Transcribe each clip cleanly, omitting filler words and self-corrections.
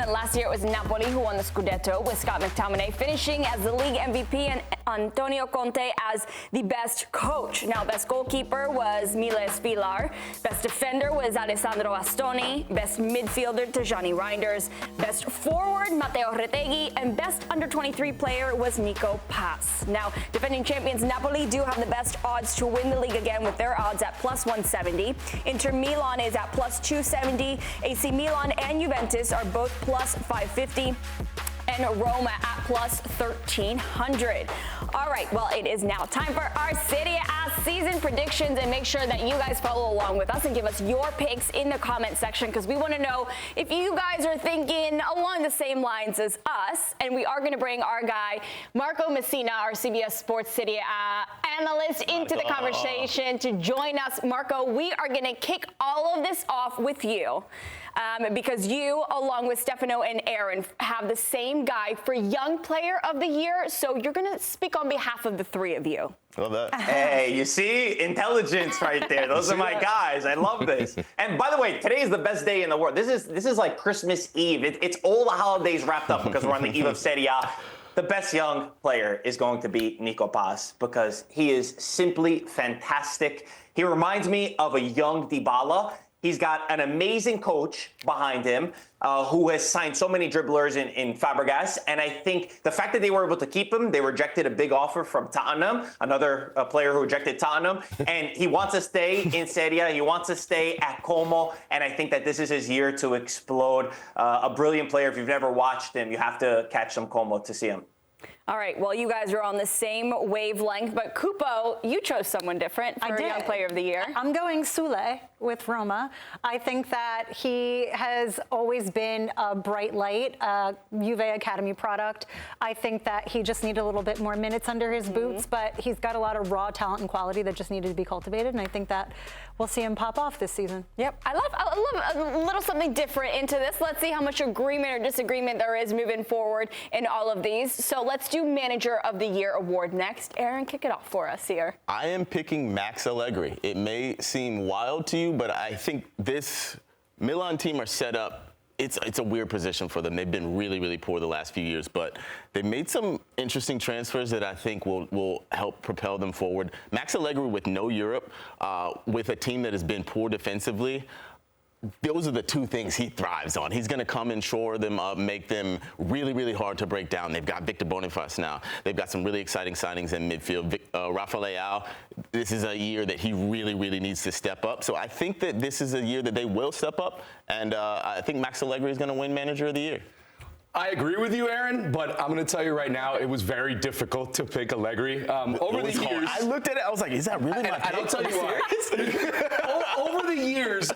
Last year it was Napoli who won the Scudetto, with Scott McTominay finishing as the league MVP and Antonio Conte as the best coach. Now, best goalkeeper was Miles Vilar. Best defender was Alessandro Bastoni. Best midfielder Tijani Reinders. Best forward Matteo Retegui. And best under-23 player was Nico Pass. Now, defending champions Napoli do have the best odds to win the league again, with their odds at plus 170. Inter Milan is at plus 270. AC Milan and Juventus are both plus 550. And Roma at plus 1,300. All right, well, it is now time for our Serie A season predictions, and make sure that you guys follow along with us and give us your picks in the comment section, because we want to know if you guys are thinking along the same lines as us. And we are going to bring our guy, Marco Messina, our CBS Sports Serie A analyst, into the conversation to join us. Marco, we are going to kick all of this off with you. Because you, along with Stefano and Aaron, have the same guy for Young Player of the Year. So you're going to speak on behalf of the three of you. Love that. Hey, you see? Intelligence right there. Those are my guys. I love this. And by the way, today is the best day in the world. This is like Christmas Eve. It's all the holidays wrapped up because we're on the eve of Serie A. The best young player is going to be Nico Pass, because he is simply fantastic. He reminds me of a young Dybala. He's got an amazing coach behind him who has signed so many dribblers in Fabregas. And I think the fact that they were able to keep him, they rejected a big offer from Tottenham, another player who rejected Tottenham. And he wants to stay in Serie A. He wants to stay at Como. And I think that this is his year to explode. A brilliant player. If you've never watched him, you have to catch some Como to see him. All right, well, you guys are on the same wavelength, but Cupo, you chose someone different for Young Player of the Year. I'm going Soulé with Roma. I think that he has always been a bright light, Juve Academy product. I think that he just needed a little bit more minutes under his boots, but he's got a lot of raw talent and quality that just needed to be cultivated, and I think that we'll see him pop off this season. Yep, I love a little something different into this. Let's see how much agreement or disagreement there is moving forward in all of these. So let's do Manager of the Year award next. Aaron, kick it off for us here. I am picking Max Allegri. It may seem wild to you, but I think this Milan team are set up. It's a weird position for them. They've been really, really poor the last few years, but they made some interesting transfers that I think will help propel them forward. Max Allegri with no Europe, with a team that has been poor defensively, those are the two things he thrives on. He's going to come and shore them up, make them really, really hard to break down. They've got Victor Boniface now. They've got some really exciting signings in midfield. Rafael Leão, this is a year that he really, really needs to step up. So I think that this is a year that they will step up, and I think Max Allegri is going to win Manager of the Year. I agree with you, Aaron, but I'm going to tell you right now, it was very difficult to pick Allegri. Over the years, I looked at it, I was like, is that really my pick? I'll tell you why. Over the years,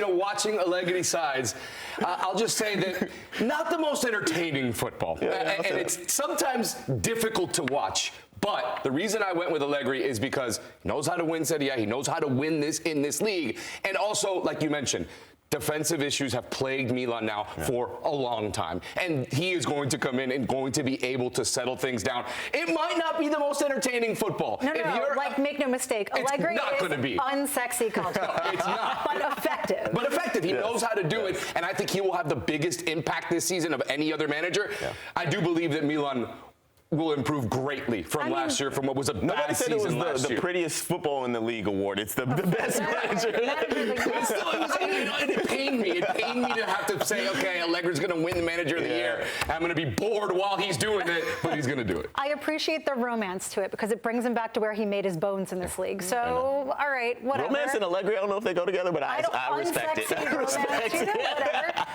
watching Allegri sides, I'll just say that not the most entertaining football. And it's sometimes difficult to watch. But the reason I went with Allegri is because he knows how to win Serie A. He knows how to win this in this league. And also, like you mentioned, defensive issues have plagued Milan now for a long time. And he is going to come in and going to be able to settle things down. It might not be the most entertaining football. No, make no mistake. Allegri is unsexy culture. It's not. But effective. But effective. He knows how to do it. And I think he will have the biggest impact this season of any other manager. Yeah. I do believe that Milan will improve greatly from last year, from what was a bad season last year. Nobody said it was the prettiest football in the league award. It's the best manager. It pained me. It pained me to have to say, okay, Allegri's going to win the Manager of the Year. I'm going to be bored while he's doing it, but he's going to do it. I appreciate the romance to it because it brings him back to where he made his bones in this league. So, all right, whatever. Romance and Allegri, I don't know if they go together, but I respect it. I respect it. Whatever.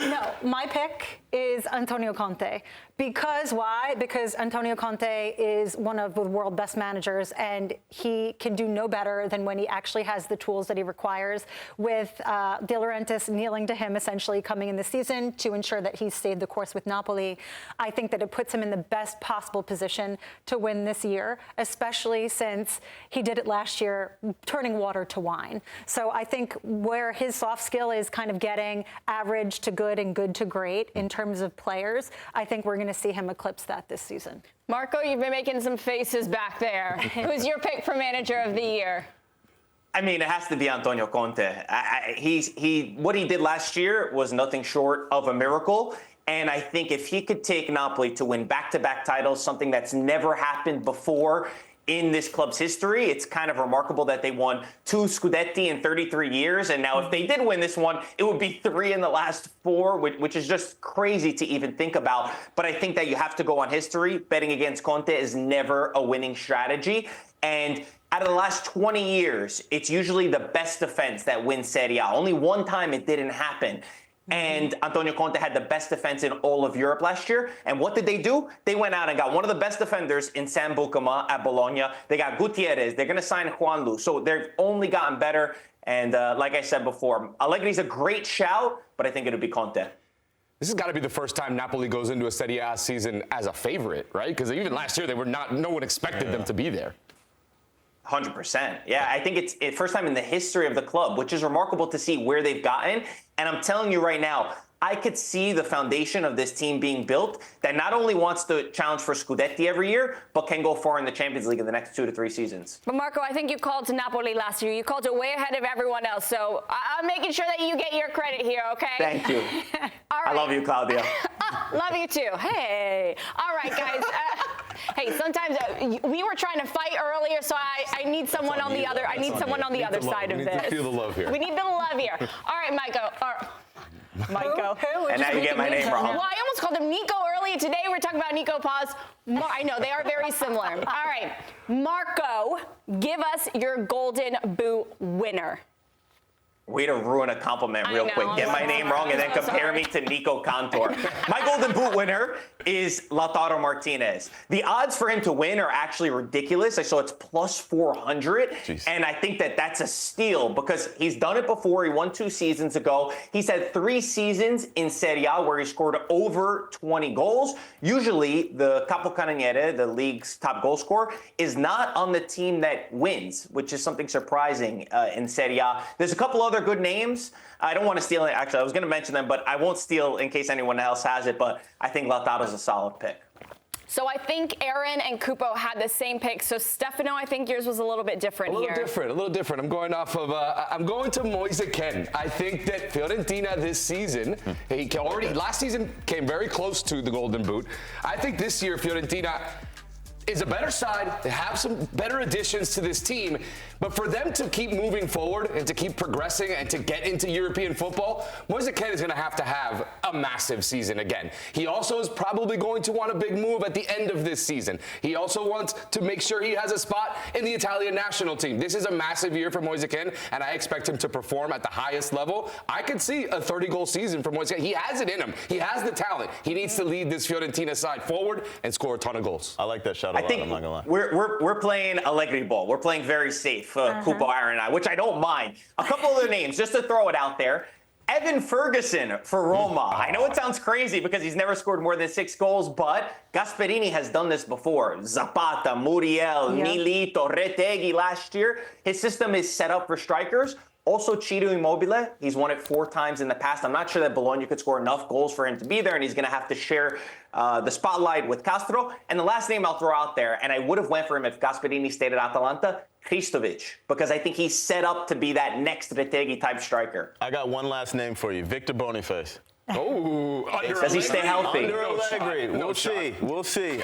No, my pick is Antonio Conte. Because why? Because Antonio Conte is one of the world's best managers, and he can do no better than when he actually has the tools that he requires, with De Laurentiis kneeling to him essentially coming in the season to ensure that he stayed the course with Napoli. I think that it puts him in the best possible position to win this year, especially since he did it last year, turning water to wine. So I think where his soft skill is kind of getting average to good and good to great in terms of players, I think we're going to see him eclipse that this season. Marco, you've been making some faces back there. Who's your pick for Manager of the Year? I mean, it has to be Antonio Conte. What he did last year was nothing short of a miracle. And I think if he could take Napoli to win back-to-back titles, something that's never happened before in this club's history, it's kind of remarkable that they won 2 Scudetti in 33 years. And now if they did win this one, it would be 3 in the last 4, which is just crazy to even think about. But I think that you have to go on history. Betting against Conte is never a winning strategy. And out of the last 20 years, it's usually the best defense that wins Serie A. Only one time it didn't happen. And Antonio Conte had the best defense in all of Europe last year. And what did they do? They went out and got one of the best defenders in Sam Bucama at Bologna. They got Gutierrez. They're going to sign Juan Lu. So they've only gotten better. And like I said before, Allegri's a great shout, but I think it'll be Conte. This has got to be the first time Napoli goes into a Serie A season as a favorite, right? Because even last year, no one expected them to be there. 100%. Yeah, I think it's the first time in the history of the club, which is remarkable to see where they've gotten. And I'm telling you right now, I could see the foundation of this team being built that not only wants to challenge for Scudetti every year, but can go far in the Champions League in the next 2 to 3 seasons. But Marco, I think you called to Napoli last year. You called it way ahead of everyone else. So I'm making sure that you get your credit here, okay? Thank you. All right. I love you, Claudia. Love you too. Hey. All right, guys. Hey, sometimes we were trying to fight earlier, so I need someone on the other. I need someone on the other side of this. We need to feel the love here. We need the love here. All right, Michael. And now you get my name wrong. Well, I almost called him Nico earlier today. We're talking about Nico Paz. I know, they are very similar. All right, Marco, give us your Golden Boot winner. Way to ruin a compliment real quick. Get my name wrong and then compare me to Nico Cantor. My Golden Boot winner is Lautaro Martínez. The odds for him to win are actually ridiculous. I saw it's plus 400. Jeez. And I think that that's a steal because he's done it before. He won 2 seasons ago. He's had 3 seasons in Serie A where he scored over 20 goals. Usually the Capocannoniere, the league's top goal scorer, is not on the team that wins, which is something surprising in Serie A. There's a couple other good names. I don't want to steal it. Actually, I was going to mention them, but I won't steal in case anyone else has it. But I think Lautaro's a solid pick. So I think Aaron and Cupo had the same pick. So Stefano, I think yours was a little bit different here. A little different. I'm going off of, I'm going to Moise Kean. I think that Fiorentina this season, last season came very close to the Golden Boot. I think this year Fiorentina is a better side. They have some better additions to this team. But for them to keep moving forward and to keep progressing and to get into European football, Moise Kean is going to have a massive season again. He also is probably going to want a big move at the end of this season. He also wants to make sure he has a spot in the Italian national team. This is a massive year for Moise Kean, and I expect him to perform at the highest level. I could see a 30-goal season for Moise Kean. He has it in him. He has the talent. He needs to lead this Fiorentina side forward and score a ton of goals. I like that shot a lot. I'm not going to lie. We're playing Allegri ball. We're playing very safe. Cupo, Aaron, and I, which I don't mind. A couple other names, just to throw it out there. Evan Ferguson for Roma. I know it sounds crazy because he's never scored more than 6 goals, but Gasperini has done this before. Zapata, Muriel, Milito, Retegui last year. His system is set up for strikers. Also, Ciro Immobile, he's won it 4 times in the past. I'm not sure that Bologna could score enough goals for him to be there, and he's going to have to share the spotlight with Castro. And the last name I'll throw out there, and I would have went for him if Gasperini stayed at Atalanta, Hristovic, because I think he's set up to be that next Retegui-type striker. I got one last name for you, Victor Boniface. Oh, does he stay healthy? Under Allegri. We'll see. We'll see.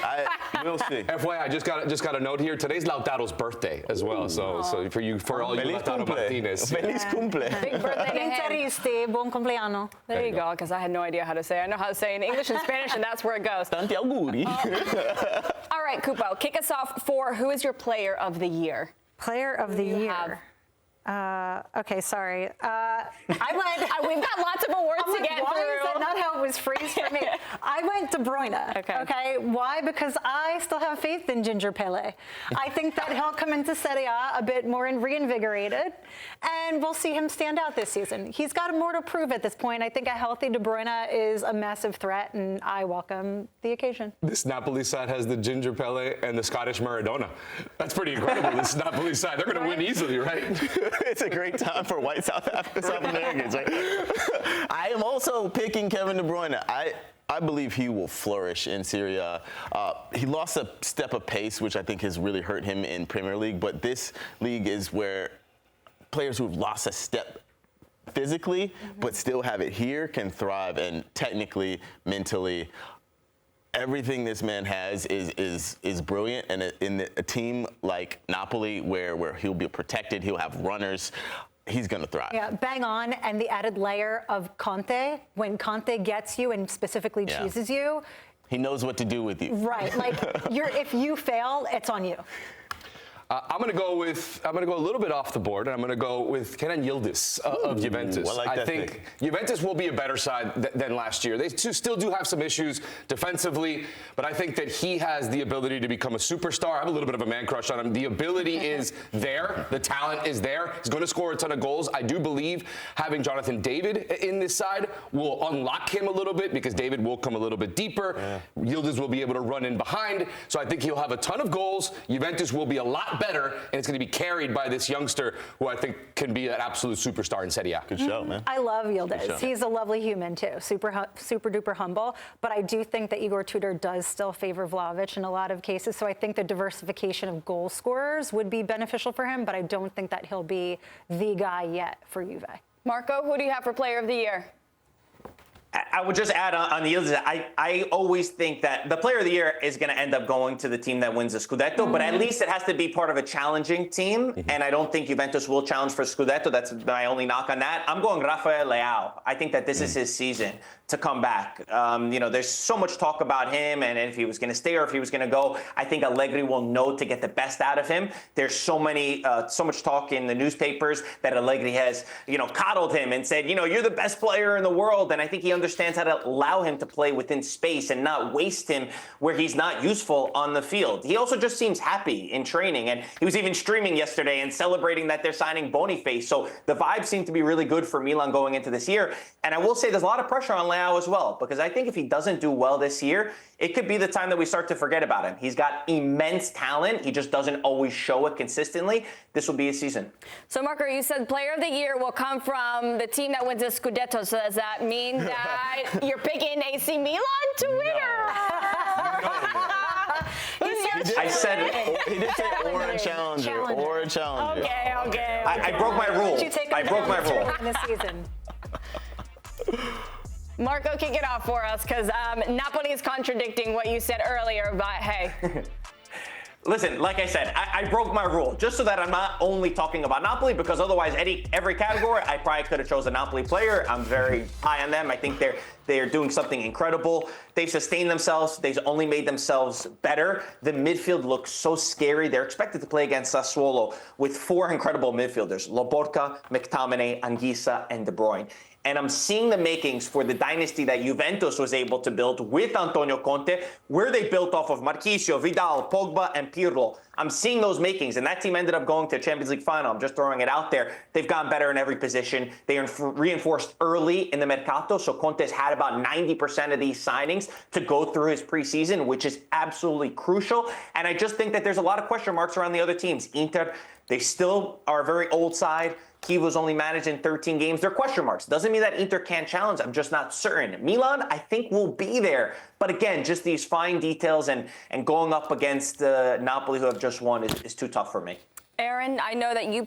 We'll see. FYI, just got a note here. Today's Lautaro's birthday as well. So for all you Lautaro Martínez. Feliz cumple. Big birthday to him. Buon compleanno. There you go, because I had no idea how to say it. I know how to say it in English and Spanish, and that's where it goes. Tanti auguri. All right, Cupo, kick us off for who is your player of the year? Player of the year. Okay, sorry. We've got lots of awards to get through. Why is that not how it was phrased for me? I went De Bruyne. Okay. Why? Because I still have faith in Ginger Pele. I think that he'll come into Serie A bit more reinvigorated, and we'll see him stand out this season. He's got more to prove at this point. I think a healthy De Bruyne is a massive threat, and I welcome the occasion. This Napoli side has the Ginger Pele and the Scottish Maradona. That's pretty incredible. This Napoli side, they're going to win easily, right? It's a great time for white South Americans. Right? I am also picking Kevin De Bruyne. I believe he will flourish in Serie A. He lost a step of pace, which I think has really hurt him in Premier League. But this league is where players who've lost a step physically, but still have it here, can thrive, and technically, mentally, everything this man has is brilliant. And in a team like Napoli, where he'll be protected, he'll have runners, he's going to thrive. Yeah, bang on. And the added layer of Conte, when Conte gets you and specifically chooses you, he knows what to do with you. right? Like, if you fail, it's on you. I'm going to go a little bit off the board, and I'm going to go with Kenan Yildiz of Juventus. I think Juventus will be a better side than last year. They still do have some issues defensively, but I think that he has the ability to become a superstar. I have a little bit of a man crush on him. The ability is there. The talent is there. He's going to score a ton of goals. I do believe having Jonathan David in this side will unlock him a little bit, because David will come a little bit deeper. Yildiz will be able to run in behind. So I think he'll have a ton of goals. Juventus will be a lot better, and it's going to be carried by this youngster who I think can be an absolute superstar in Serie A. Good show, man. I love Yildiz. He's a lovely human too, super duper humble. But I do think that Igor Tudor does still favor Vlahovic in a lot of cases. So I think the diversification of goal scorers would be beneficial for him. But I don't think that he'll be the guy yet for Juve. Marco, who do you have for Player of the Year? I would just add on the Yildiz, I always think that the player of the year is going to end up going to the team that wins the Scudetto, but at least it has to be part of a challenging team, and I don't think Juventus will challenge for Scudetto. That's my only knock on that. I'm going Rafael Leão. I think that this is his season to come back. There's so much talk about him and if he was going to stay or if he was going to go. I think Allegri will know to get the best out of him. There's so much talk in the newspapers that Allegri has, coddled him and said, you're the best player in the world. And I think he understands how to allow him to play within space and not waste him where he's not useful on the field. He also just seems happy in training. And he was even streaming yesterday and celebrating that they're signing Boniface. So the vibes seem to be really good for Milan going into this year. And I will say there's a lot of pressure on Leão as well, because I think if he doesn't do well this year, it could be the time that we start to forget about him. He's got immense talent. He just doesn't always show it consistently. This will be his season. So, Marco, you said player of the year will come from the team that wins the Scudetto. So does that mean that you're picking AC Milan to win? I said he did say or a challenger. Or a challenger. Okay. I broke my rule. I broke my rule. In this season. Marco, kick it off for us, because Napoli is contradicting what you said earlier, but hey. Listen, like I said, I broke my rule just so that I'm not only talking about Napoli, because otherwise every category I probably could have chosen a Napoli player. I'm very high on them. I think they're doing something incredible. They've sustained themselves. They've only made themselves better. The midfield looks so scary. They're expected to play against Sassuolo with 4 incredible midfielders: Lobotka, McTominay, Anguissa, and De Bruyne. And I'm seeing the makings for the dynasty that Juventus was able to build with Antonio Conte, where they built off of Marchisio, Vidal, Pogba, and Pirlo. I'm seeing those makings, and that team ended up going to a Champions League final. I'm just throwing it out there. They've gotten better in every position. They are reinforced early in the Mercato, so Conte's had about 90% of these signings to go through his preseason, which is absolutely crucial. And I just think that there's a lot of question marks around the other teams. Inter, they still are a very old side. Kiev was only managed in 13 games. They're question marks. Doesn't mean that Inter can't challenge. I'm just not certain. Milan, I think, will be there. But again, just these fine details and going up against Napoli, who have just won, is too tough for me. Aaron, I know that you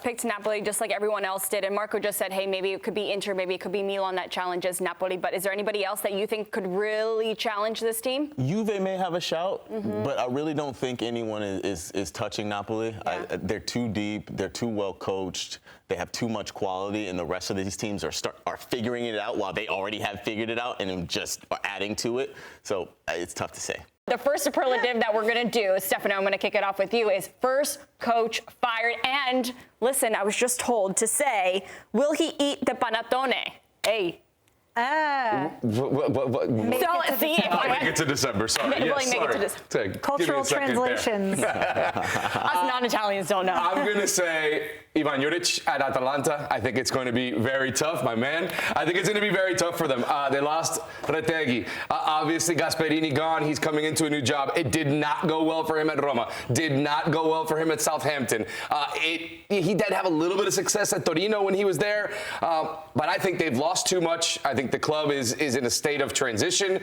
picked Napoli just like everyone else did, and Marco just said, hey, maybe it could be Inter, maybe it could be Milan that challenges Napoli, but is there anybody else that you think could really challenge this team? Juve may have a shout, but I really don't think anyone is touching Napoli. Yeah. They're too deep, they're too well coached, they have too much quality, and the rest of these teams are figuring it out while they already have figured it out and just are adding to it. So it's tough to say. The first superlative that we're going to do, Stefano, I'm going to kick it off with you, is first coach fired. And listen, I was just told to say, will he eat the panettone? Hey. Make it to December. Sorry. Yes, make it to December. Cultural translations. Us non-Italians don't know. I'm going to say Ivan Jurić at Atalanta. I think it's going to be very tough, my man. I think it's going to be very tough for them. They lost Retegui. Obviously, Gasperini gone. He's coming into a new job. It did not go well for him at Roma. Did not go well for him at Southampton. He did have a little bit of success at Torino when he was there. But I think they've lost too much. I think think the club is in a state of transition.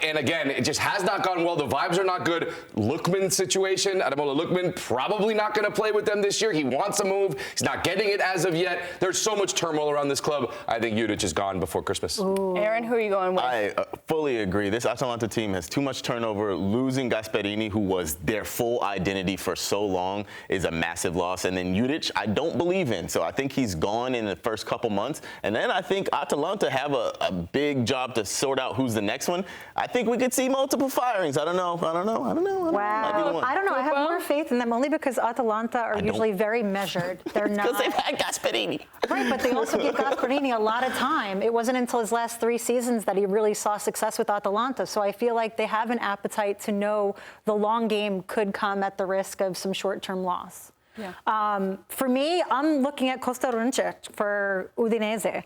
And again, it just has not gone well. The vibes are not good. Lookman situation, Ademola Lookman probably not going to play with them this year. He wants a move. He's not getting it as of yet. There's so much turmoil around this club. I think Jurić is gone before Christmas. Ooh. Aaron, who are you going with? I fully agree. This Atalanta team has too much turnover. Losing Gasperini, who was their full identity for so long, is a massive loss. And then Jurić, I don't believe in. So I think he's gone in the first couple months. And then I think Atalanta have a big job to sort out who's the next one. I think we could see multiple firings. I don't know. Wow. I don't know. I have more faith in them only because Atalanta are usually very measured. They're not. Because they've had Gasperini. Right, but they also give Gasperini a lot of time. It wasn't until his last 3 seasons that he really saw success with Atalanta. So I feel like they have an appetite to know the long game could come at the risk of some short-term loss. Yeah. For me, I'm looking at Kosta Runjaić for Udinese.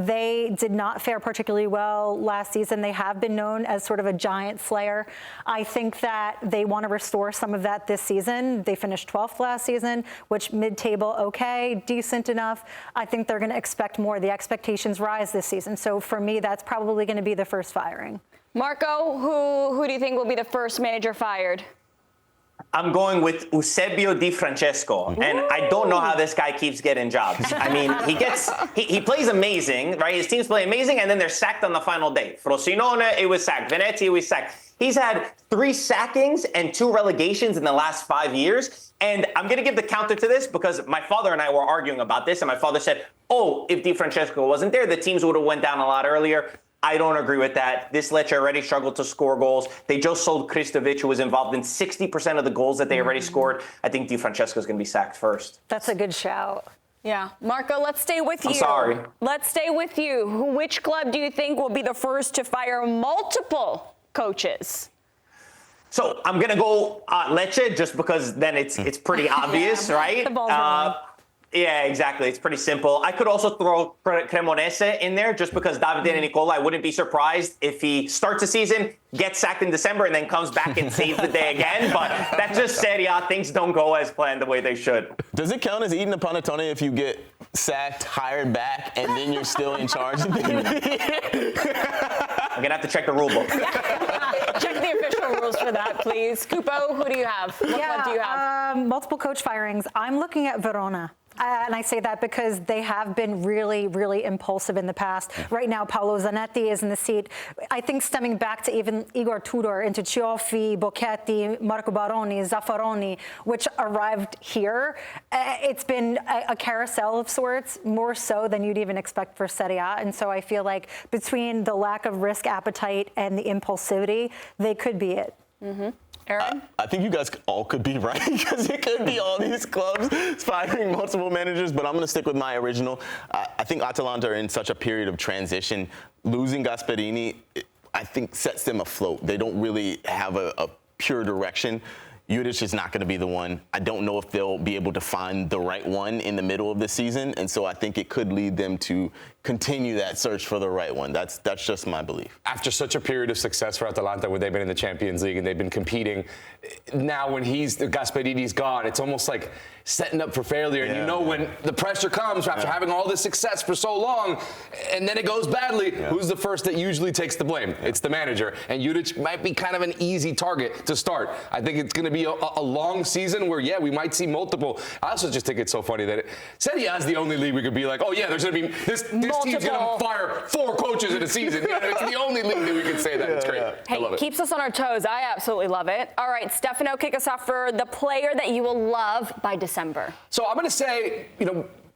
They did not fare particularly well last season. They have been known as sort of a giant slayer. I think that they want to restore some of that this season. They finished 12th last season, which mid-table, okay, decent enough. I think they're going to expect more. The expectations rise this season. So for me, that's probably going to be the first firing. Marco, who do you think will be the first manager fired? I'm going with Eusebio Di Francesco, and I don't know how this guy keeps getting jobs. I mean, he plays amazing, right? His teams play amazing, and then they're sacked on the final day. Frosinone, it was sacked. Venezia, it was sacked. He's had 3 sackings and 2 relegations in the last 5 years. And I'm going to give the counter to this because my father and I were arguing about this, and my father said, oh, if Di Francesco wasn't there, the teams would have went down a lot earlier. I don't agree with that. This Lecce already struggled to score goals. They just sold Kristovic, who was involved in 60% of the goals that they already scored. I think Di Francesco is going to be sacked first. That's a good shout. Yeah. Marco, let's stay with you. I'm sorry. Let's stay with you. Which club do you think will be the first to fire multiple coaches? So I'm going to go Lecce just because then it's pretty obvious, right? The ball's rolling. Yeah, exactly. It's pretty simple. I could also throw Cremonese in there just because Davide Nicola, I wouldn't be surprised if he starts the season, gets sacked in December, and then comes back and saves the day again. But that's just Serie A. Things don't go as planned the way they should. Does it count as eating a panettone if you get sacked, hired back, and then you're still in charge? I'm going to have to check the rule book. Check the official rules for that, please. Cupo, who do you have? What club do you have? Multiple coach firings. I'm looking at Verona. And I say that because they have been really, really impulsive in the past. Right now, Paolo Zanetti is in the seat. I think stemming back to even Igor Tudor into Cioffi, Bocchetti, Marco Baroni, Zaffaroni, which arrived here. It's been a carousel of sorts, more so than you'd even expect for Serie A. And so I feel like between the lack of risk appetite and the impulsivity, they could be it. Mm-hmm. Aaron? I think you guys all could be right because it could be all these clubs firing multiple managers, but I'm going to stick with my original. I think Atalanta are in such a period of transition. Losing Gasperini, I think, sets them afloat. They don't really have a pure direction. Jurić is not going to be the one. I don't know if they'll be able to find the right one in the middle of the season, and so I think it could lead them to continue that search for the right one. That's just my belief. After such a period of success for Atalanta where they've been in the Champions League and they've been competing, now when Gasperini's gone, it's almost like setting up for failure. And you know when the pressure comes after having all this success for so long and then it goes badly, who's the first that usually takes the blame? It's the manager. And Jurić might be kind of an easy target to start. I think it's going to be a long season where, we might see multiple. I also just think it's so funny that Serie A is the only league we could be like, oh, yeah, there's going to be this team's going to fire 4 coaches in a season. It's the only league that we can say that. It's great. Hey, I love it. Keeps us on our toes. I absolutely love it. All right, Stefano, kick us off for the player that you will love by December. So I'm going to say,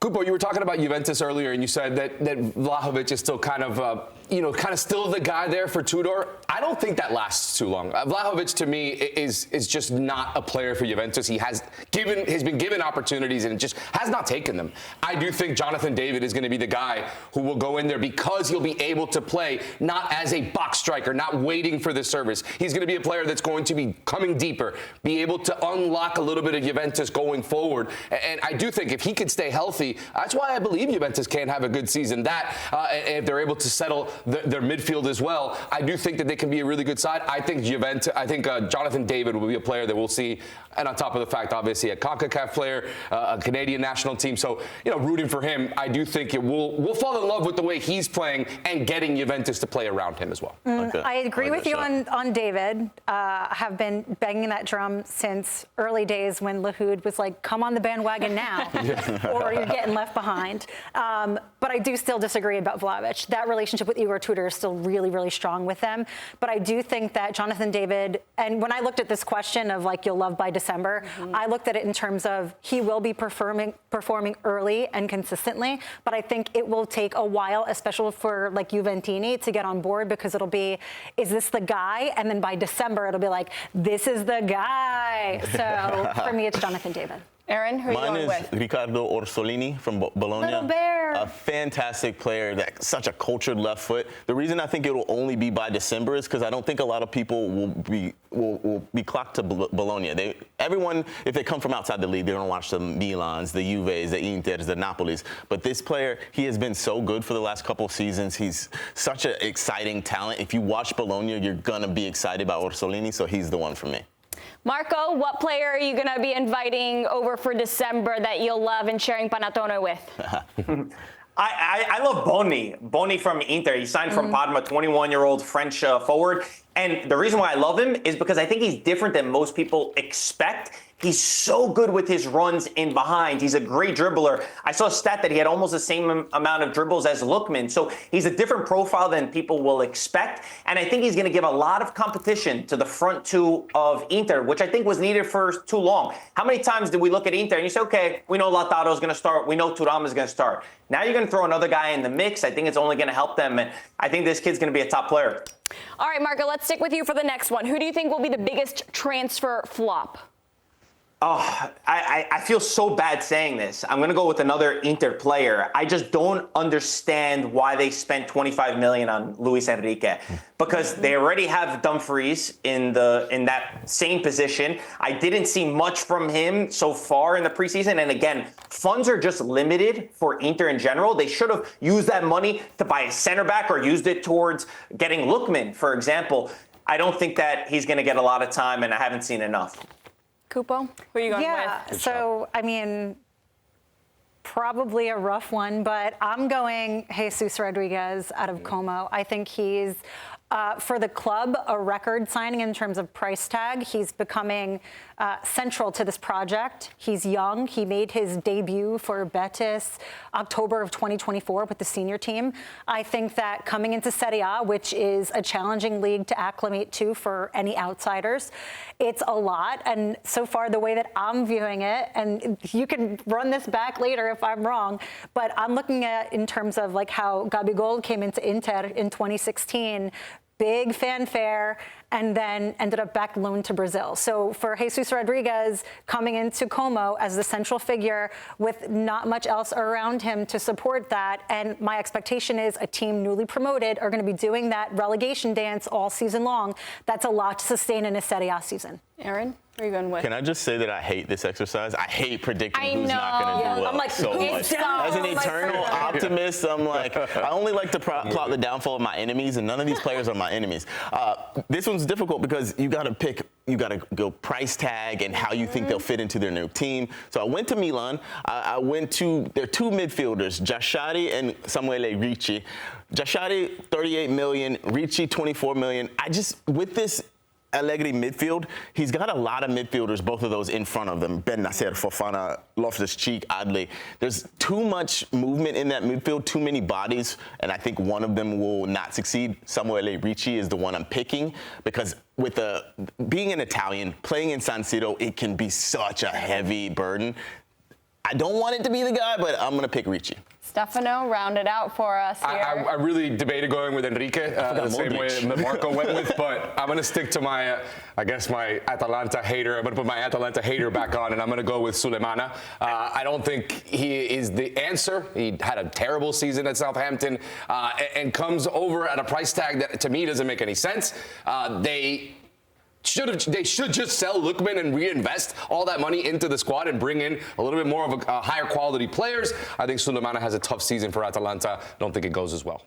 Cupo, you were talking about Juventus earlier, and you said that Vlahovic is still kind of still the guy there for Tudor. I don't think that lasts too long. Vlahovic, to me, is just not a player for Juventus. He's been given opportunities and just has not taken them. I do think Jonathan David is going to be the guy who will go in there because he'll be able to play not as a box striker, not waiting for the service. He's going to be a player that's going to be coming deeper, be able to unlock a little bit of Juventus going forward. And I do think if he could stay healthy, that's why I believe Juventus can have a good season. And if they're able to settle their midfield as well, I do think that they can be a really good side. I think Jonathan David will be a player that we'll see And on top of the fact, obviously, a CONCACAF player, a Canadian national team. So, rooting for him, I do think we'll fall in love with the way he's playing and getting Juventus to play around him as well. Okay. I agree with you on David. Have been banging that drum since early days when Lahoud was like, come on the bandwagon now, or you're getting left behind. But I do still disagree about Vlahovic. That relationship with Igor Tudor is still really, really strong with them. But I do think that Jonathan David, and when I looked at this question of like, you'll love by December, I looked at it in terms of he will be performing early and consistently, but I think it will take a while, especially for like Juventini, to get on board, because it'll be, is this the guy? And then by December, it'll be like, this is the guy. So for me, it's Jonathan David. Aaron, who are you Mine going is with? Riccardo Orsolini from Bologna. Little bear. A fantastic player, such a cultured left foot. The reason I think it will only be by December is because I don't think a lot of people will be clocked to Bologna. Everyone, if they come from outside the league, they're going to watch the Milans, the Juves, the Inters, the Napolis. But this player, he has been so good for the last couple of seasons. He's such an exciting talent. If you watch Bologna, you're going to be excited about Orsolini, so he's the one for me. Marco, what player are you going to be inviting over for December that you'll love and sharing panettone with? I love Boni from Inter. He signed from Parma, 21-year-old French forward. And the reason why I love him is because I think he's different than most people expect. He's so good with his runs in behind. He's a great dribbler. I saw a stat that he had almost the same amount of dribbles as Lookman. So he's a different profile than people will expect. And I think he's going to give a lot of competition to the front two of Inter, which I think was needed for too long. How many times did we look at Inter and you say, okay, we know Lautaro is going to start. We know Thuram is going to start. Now you're going to throw another guy in the mix. I think it's only going to help them. And I think this kid's going to be a top player. All right, Marco, let's stick with you for the next one. Who do you think will be the biggest transfer flop? Oh, I feel so bad saying this. I'm going to go with another Inter player. I just don't understand why they spent $25 million on Luis Enrique, because they already have Dumfries in that same position. I didn't see much from him so far in the preseason. And again, funds are just limited for Inter in general. They should have used that money to buy a center back or used it towards getting Lookman, for example. I don't think that he's going to get a lot of time, and I haven't seen enough. Cupo, who are you going with? So, I mean, probably a rough one, but I'm going Jesus Rodriguez out of Como. I think he's, for the club, a record signing in terms of price tag. He's becoming central to this project. He's young. He made his debut for Betis October of 2024 with the senior team. I think that coming into Serie A, which is a challenging league to acclimate to for any outsiders, it's a lot. And so far, the way that I'm viewing it, and you can run this back later if I'm wrong, but I'm looking at in terms of like how Gabigol came into Inter in 2016, big fanfare, and then ended up back loaned to Brazil. So for Jesus Rodriguez coming into Como as the central figure with not much else around him to support that, and my expectation is a team newly promoted are going to be doing that relegation dance all season long. That's a lot to sustain in a Serie A season. Aaron, who are you going with? Can I just say that I hate this exercise? I hate predicting who's not going to do well I'm like, so much. As an eternal optimist, I'm like, I only like to plot the downfall of my enemies, and none of these players are my enemies. This one's difficult because you got to go price tag and how you think they'll fit into their new team. So I went to Milan. I went to their two midfielders, Giashari and Samuele Ricci. Giashari, 38 million, Ricci, 24 million. With this Allegri midfield, he's got a lot of midfielders, both of those in front of them. Ben Nasser, Fofana, Loftus-Cheek, Adli. There's too much movement in that midfield, too many bodies, and I think one of them will not succeed. Samuele Ricci is the one I'm picking because with being an Italian, playing in San Siro, it can be such a heavy burden. I don't want it to be the guy, but I'm going to pick Ricci. Stefano, round it out for us here. I really debated going with Enrique the same way that Marco went with, but I'm going to stick to my Atalanta hater. I'm going to put my Atalanta hater back on, and I'm going to go with Sulemana. I don't think he is the answer. He had a terrible season at Southampton and comes over at a price tag that, to me, doesn't make any sense. They should just sell Lookman and reinvest all that money into the squad and bring in a little bit more of a higher quality players. I think Sulemana has a tough season for Atalanta. Don't think it goes as well.